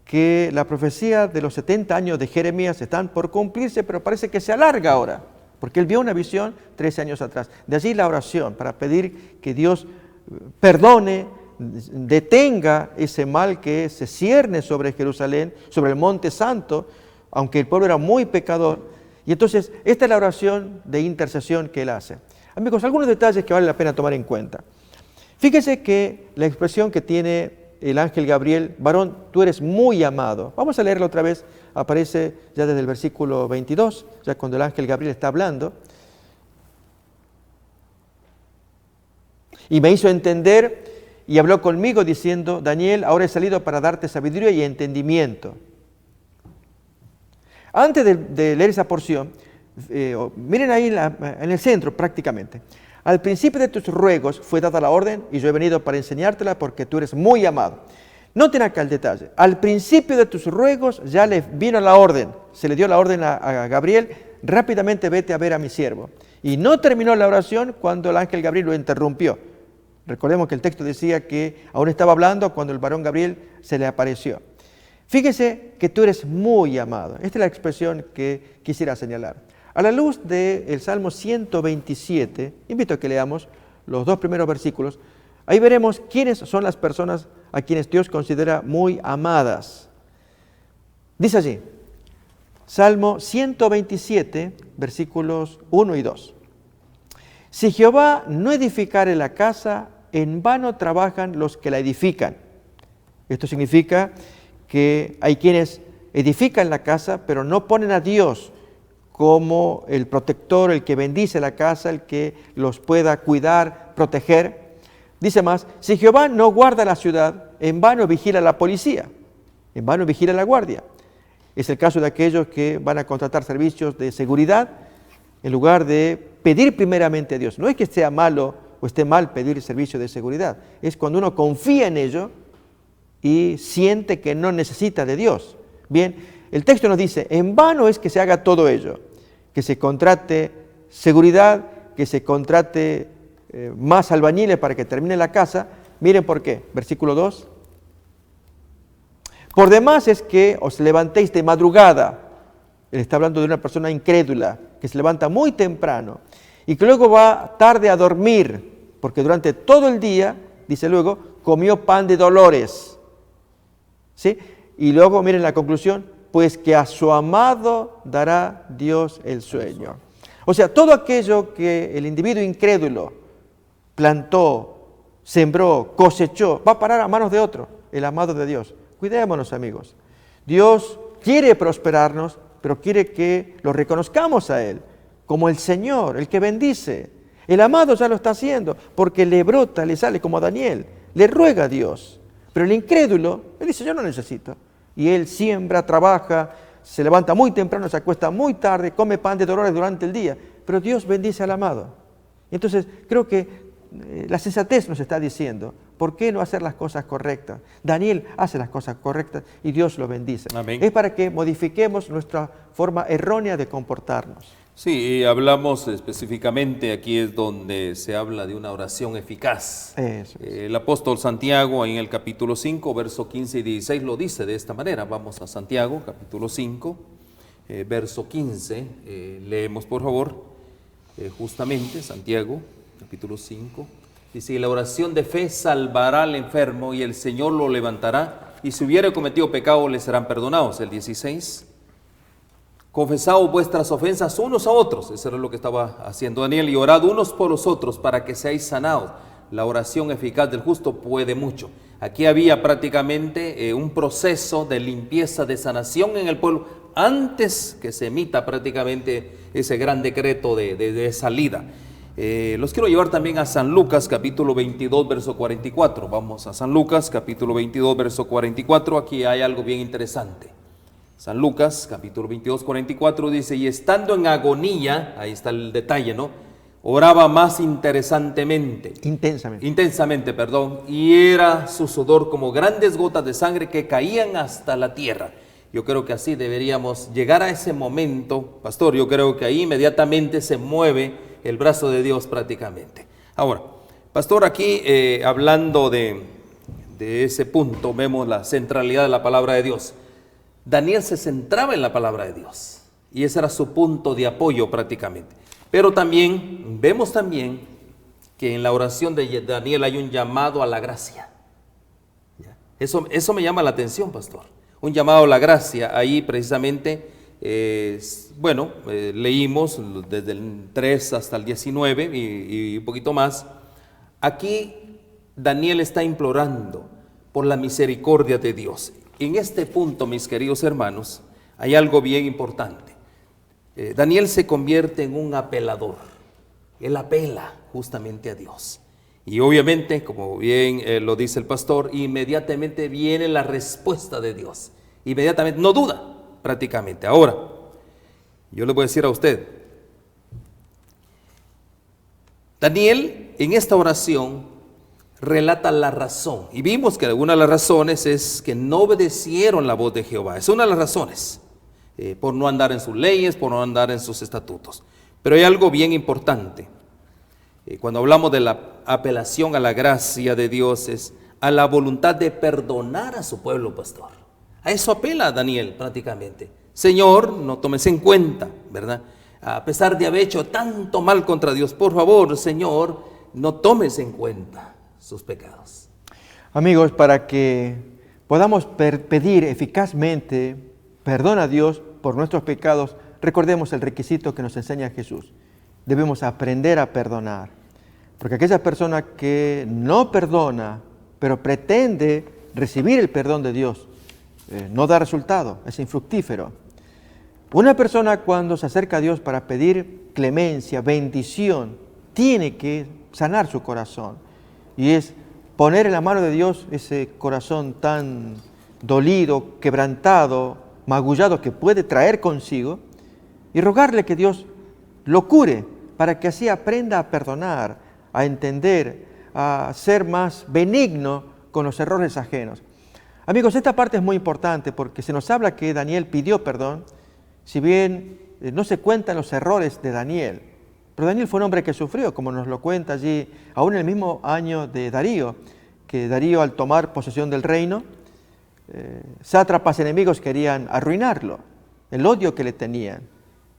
que la profecía de los 70 años de Jeremías están por cumplirse, pero parece que se alarga ahora, porque él vio una visión 13 años atrás. De allí la oración para pedir que Dios perdone, detenga ese mal que se cierne sobre Jerusalén, sobre el Monte Santo, aunque el pueblo era muy pecador. Y entonces esta es la oración de intercesión que él hace. Amigos, algunos detalles que vale la pena tomar en cuenta. Fíjese que la expresión que tiene el ángel Gabriel, varón, tú eres muy amado. Vamos a leerlo otra vez, aparece ya desde el versículo 22, ya cuando el ángel Gabriel está hablando. Y me hizo entender y habló conmigo diciendo, Daniel, ahora he salido para darte sabiduría y entendimiento. Antes de leer esa porción, miren ahí en el centro prácticamente. Al principio de tus ruegos fue dada la orden y yo he venido para enseñártela porque tú eres muy amado. Noten acá el detalle. Al principio de tus ruegos ya le vino la orden. Se le dio la orden a Gabriel, rápidamente vete a ver a mi siervo. Y no terminó la oración cuando el ángel Gabriel lo interrumpió. Recordemos que el texto decía que aún estaba hablando cuando el varón Gabriel se le apareció. Fíjese que tú eres muy amado. Esta es la expresión que quisiera señalar. A la luz del Salmo 127, invito a que leamos los 2 primeros versículos. Ahí veremos quiénes son las personas a quienes Dios considera muy amadas. Dice allí, Salmo 127, versículos 1 y 2. Si Jehová no edificare la casa, en vano trabajan los que la edifican. Esto significa que hay quienes edifican la casa, pero no ponen a Dios como el protector, el que bendice la casa, el que los pueda cuidar, proteger. Dice más, si Jehová no guarda la ciudad, en vano vigila la policía, en vano vigila la guardia. Es el caso de aquellos que van a contratar servicios de seguridad, en lugar de pedir primeramente a Dios. No es que sea malo o esté mal pedir servicio de seguridad, es cuando uno confía en ello y siente que no necesita de Dios. Bien, el texto nos dice, en vano es que se haga todo ello, que se contrate seguridad, que se contrate más albañiles para que termine la casa. Miren por qué, versículo 2. Por demás es que os levantéis de madrugada. Él está hablando de una persona incrédula, que se levanta muy temprano y que luego va tarde a dormir, porque durante todo el día, dice luego, comió pan de dolores. ¿Sí? Y luego miren la conclusión, pues que a su amado dará Dios el sueño. O sea, todo aquello que el individuo incrédulo plantó, sembró, cosechó, va a parar a manos de otro, el amado de Dios. Cuidémonos, amigos. Dios quiere prosperarnos, pero quiere que lo reconozcamos a Él como el Señor, el que bendice. El amado ya lo está haciendo, porque le brota, le sale como a Daniel, le ruega a Dios. Pero el incrédulo, él dice, yo no necesito. Y él siembra, trabaja, se levanta muy temprano, se acuesta muy tarde, come pan de dolores durante el día. Pero Dios bendice al amado. Entonces, creo que la sensatez nos está diciendo, ¿por qué no hacer las cosas correctas? Daniel hace las cosas correctas y Dios lo bendice. Amén. Es para que modifiquemos nuestra forma errónea de comportarnos. Sí, hablamos específicamente, aquí es donde se habla de una oración eficaz. Eso es. El apóstol Santiago, en el capítulo 5, verso 15 y 16, lo dice de esta manera. Vamos a Santiago, capítulo 5, verso 15. Leemos, por favor, justamente Santiago, capítulo 5, Dice, la oración de fe salvará al enfermo y el Señor lo levantará, y si hubiere cometido pecado le serán perdonados. El 16, confesaos vuestras ofensas unos a otros, eso era lo que estaba haciendo Daniel, y orad unos por los otros para que seáis sanados. La oración eficaz del justo puede mucho. Aquí había prácticamente un proceso de limpieza, de sanación en el pueblo, antes que se emita prácticamente ese gran decreto de salida. Los quiero llevar también a San Lucas, capítulo 22, verso 44. Vamos a San Lucas, capítulo 22, verso 44. Aquí hay algo bien interesante. San Lucas, capítulo 22, 44 dice, y estando en agonía, ahí está el detalle, ¿no? Oraba más intensamente, y era su sudor como grandes gotas de sangre que caían hasta la tierra. Yo creo que así deberíamos llegar a ese momento, pastor. Yo creo que ahí inmediatamente se mueve el brazo de Dios prácticamente. Ahora, pastor, aquí hablando de ese punto, vemos la centralidad de la palabra de Dios. Daniel se centraba en la palabra de Dios y ese era su punto de apoyo prácticamente. Pero también, vemos también que en la oración de Daniel hay un llamado a la gracia. Eso me llama la atención, pastor. Un llamado a la gracia. Ahí precisamente, leímos desde el 3 hasta el 19 y un poquito más. Aquí Daniel está implorando por la misericordia de Dios. En este punto, mis queridos hermanos, hay algo bien importante. Daniel se convierte en un apelador. Él apela justamente a Dios. Y obviamente, como bien lo dice el pastor, inmediatamente viene la respuesta de Dios. Inmediatamente, no duda prácticamente. Ahora, yo le voy a decir a usted, Daniel en esta oración relata la razón. Y vimos que una de las razones es que no obedecieron la voz de Jehová. Es una de las razones. Por no andar en sus leyes, por no andar en sus estatutos. Pero hay algo bien importante. Cuando hablamos de la apelación a la gracia de Dios, es a la voluntad de perdonar a su pueblo, pastor. A eso apela Daniel prácticamente. Señor, no tomes en cuenta, ¿verdad? A pesar de haber hecho tanto mal contra Dios, por favor, Señor, no tomes en cuenta sus pecados. Amigos, para que podamos pedir eficazmente perdón a Dios por nuestros pecados, recordemos el requisito que nos enseña Jesús. Debemos aprender a perdonar, porque aquella persona que no perdona, pero pretende recibir el perdón de Dios, no da resultado, es infructífero. Una persona cuando se acerca a Dios para pedir clemencia, bendición, tiene que sanar su corazón, y es poner en la mano de Dios ese corazón tan dolido, quebrantado, magullado que puede traer consigo, y rogarle que Dios lo cure para que así aprenda a perdonar, a entender, a ser más benigno con los errores ajenos. Amigos, esta parte es muy importante porque se nos habla que Daniel pidió perdón, si bien no se cuentan los errores de Daniel, pero Daniel fue un hombre que sufrió, como nos lo cuenta allí, aún en el mismo año de Darío, que Darío al tomar posesión del reino, sátrapas enemigos querían arruinarlo, el odio que le tenían.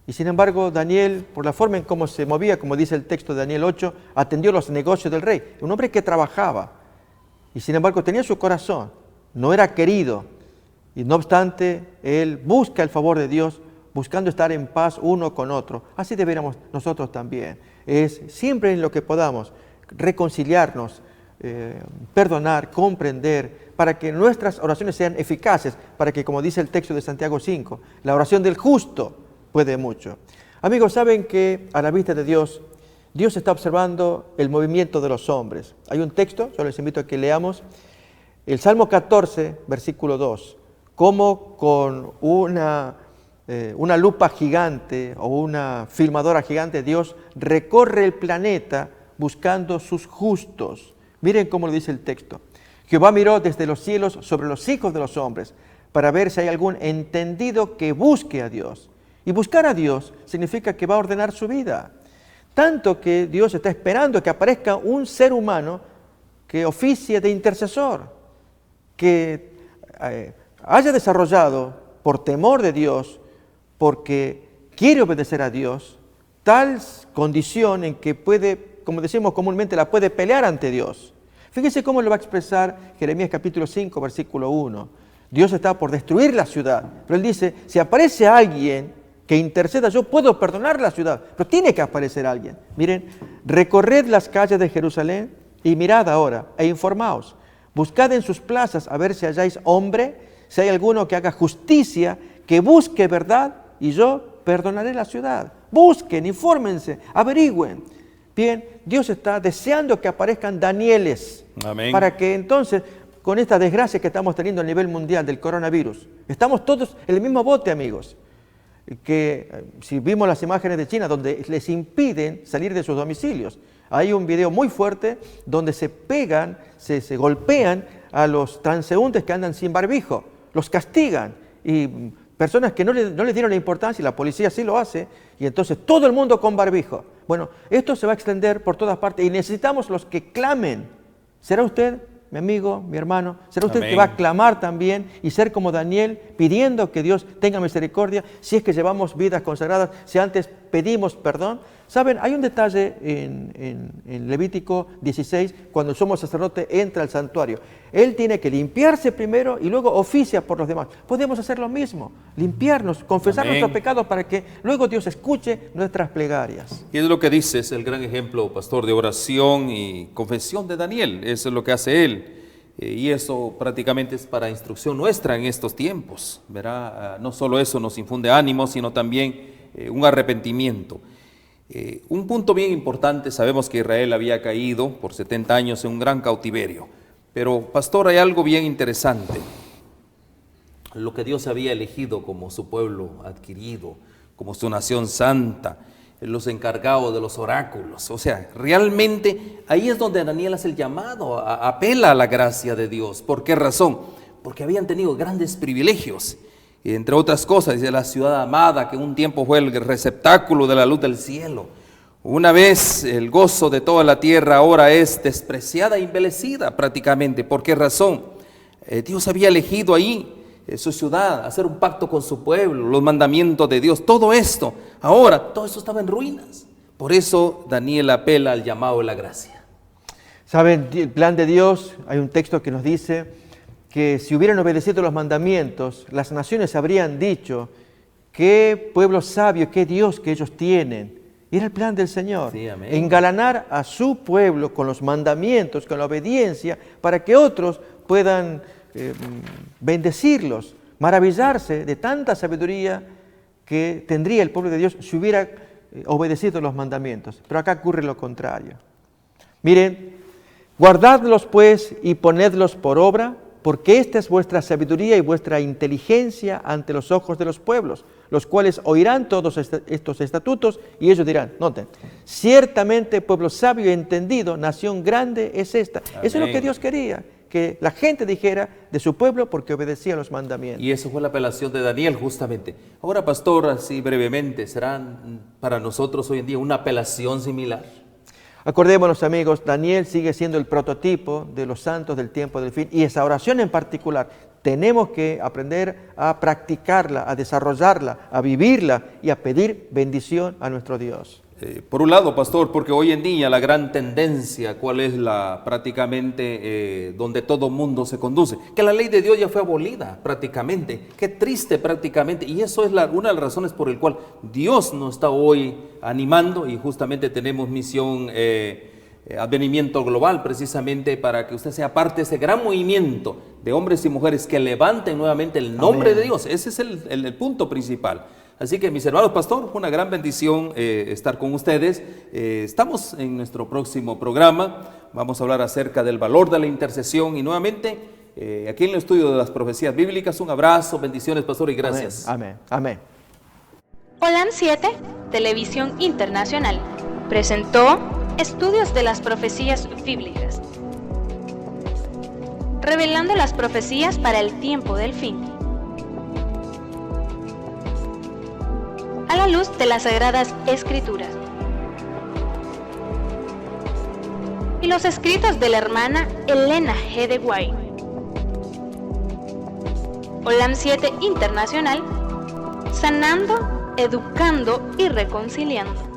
Y sin embargo, Daniel, por la forma en cómo se movía, como dice el texto de Daniel 8, atendió los negocios del rey. Un hombre que trabajaba y sin embargo tenía su corazón, no era querido. Y no obstante, él busca el favor de Dios, buscando estar en paz uno con otro. Así deberíamos nosotros también. Es siempre en lo que podamos reconciliarnos, perdonar, comprender, para que nuestras oraciones sean eficaces, para que, como dice el texto de Santiago 5, la oración del justo puede mucho. Amigos, saben que a la vista de Dios, Dios está observando el movimiento de los hombres. Hay un texto, yo les invito a que leamos, el Salmo 14, versículo 2, como con una lupa gigante o una filmadora gigante, Dios recorre el planeta buscando sus justos. Miren cómo lo dice el texto. Jehová miró desde los cielos sobre los hijos de los hombres para ver si hay algún entendido que busque a Dios. Y buscar a Dios significa que va a ordenar su vida. Tanto que Dios está esperando que aparezca un ser humano que oficie de intercesor, que haya desarrollado por temor de Dios, porque quiere obedecer a Dios, tal condición en que puede como decimos comúnmente, la puede pelear ante Dios. Fíjese cómo lo va a expresar Jeremías capítulo 5, versículo 1. Dios está por destruir la ciudad, pero él dice, si aparece alguien que interceda, yo puedo perdonar la ciudad, pero tiene que aparecer alguien. Miren, recorred las calles de Jerusalén y mirad ahora e informaos. Buscad en sus plazas a ver si halláis hombre, si hay alguno que haga justicia, que busque verdad, y yo perdonaré la ciudad. Busquen, infórmense, averigüen. Bien, Dios está deseando que aparezcan Danieles. Amén. Para que entonces, con esta desgracia que estamos teniendo a nivel mundial del coronavirus, estamos todos en el mismo bote, amigos. Que si vimos las imágenes de China, donde les impiden salir de sus domicilios. Hay un video muy fuerte donde se pegan, se golpean a los transeúntes que andan sin barbijo. Los castigan. Y personas que no le dieron la importancia, y la policía sí lo hace, y entonces todo el mundo con barbijo. Bueno, esto se va a extender por todas partes y necesitamos los que clamen. ¿Será usted, mi amigo, mi hermano? ¿Será usted que va a clamar también y ser como Daniel, pidiendo que Dios tenga misericordia si es que llevamos vidas consagradas, si antes pedimos perdón? Saben, hay un detalle en Levítico 16, cuando el sumo sacerdote entra al santuario. Él tiene que limpiarse primero y luego oficia por los demás. Podemos hacer lo mismo, limpiarnos, confesar nuestros pecados para que luego Dios escuche nuestras plegarias. Y es lo que dice, es el gran ejemplo, pastor, de oración y confesión de Daniel. Eso es lo que hace él. Y eso prácticamente es para instrucción nuestra en estos tiempos, ¿verdad? No solo eso nos infunde ánimo, sino también un arrepentimiento. Un punto bien importante, sabemos que Israel había caído por 70 años en un gran cautiverio, pero pastor, hay algo bien interesante, lo que Dios había elegido como su pueblo adquirido, como su nación santa, los encargados de los oráculos, o sea, realmente ahí es donde Daniel hace el llamado, apela a la gracia de Dios. ¿Por qué razón? Porque habían tenido grandes privilegios. Y entre otras cosas, dice la ciudad amada, que un tiempo fue el receptáculo de la luz del cielo. Una vez el gozo de toda la tierra ahora es despreciada e envilecida prácticamente. ¿Por qué razón? Dios había elegido ahí su ciudad, hacer un pacto con su pueblo, los mandamientos de Dios, todo esto. Ahora, todo eso estaba en ruinas. Por eso Daniel apela al llamado de la gracia. ¿Saben? El plan de Dios, hay un texto que nos dice que si hubieran obedecido los mandamientos, las naciones habrían dicho, qué pueblo sabio, qué Dios que ellos tienen. Y era el plan del Señor, sí, amén. Engalanar a su pueblo con los mandamientos, con la obediencia, para que otros puedan bendecirlos, maravillarse de tanta sabiduría que tendría el pueblo de Dios si hubiera obedecido los mandamientos. Pero acá ocurre lo contrario. Miren, guardadlos pues y ponedlos por obra, porque esta es vuestra sabiduría y vuestra inteligencia ante los ojos de los pueblos, los cuales oirán todos estos estatutos y ellos dirán, noten, ciertamente pueblo sabio y entendido, nación grande es esta. Amén. Eso es lo que Dios quería, que la gente dijera de su pueblo porque obedecía los mandamientos. Y eso fue la apelación de Daniel justamente. Ahora, pastor, así brevemente, ¿será para nosotros hoy en día una apelación similar? Acordémonos, amigos, Daniel sigue siendo el prototipo de los santos del tiempo del fin, y esa oración en particular tenemos que aprender a practicarla, a desarrollarla, a vivirla y a pedir bendición a nuestro Dios. Por un lado, pastor, porque hoy en día la gran tendencia, ¿cuál es la prácticamente donde todo mundo se conduce? Que la ley de Dios ya fue abolida prácticamente. Qué triste prácticamente. Y eso es una de las razones por el cual Dios nos está hoy animando y justamente tenemos misión Advenimiento Global precisamente para que usted sea parte de ese gran movimiento de hombres y mujeres que levanten nuevamente el nombre Amén. De Dios. Ese es el punto principal. Así que mis hermanos, pastor, fue una gran bendición estar con ustedes. Estamos en nuestro próximo programa. Vamos a hablar acerca del valor de la intercesión y nuevamente aquí en el estudio de las profecías bíblicas. Un abrazo, bendiciones, pastor, y gracias. Amén. Amén. Holan 7, Televisión Internacional, presentó Estudios de las Profecías Bíblicas, revelando las profecías para el tiempo del fin, a la luz de las Sagradas Escrituras y los escritos de la hermana Elena G. de White. Holan 7 Internacional, sanando, educando y reconciliando.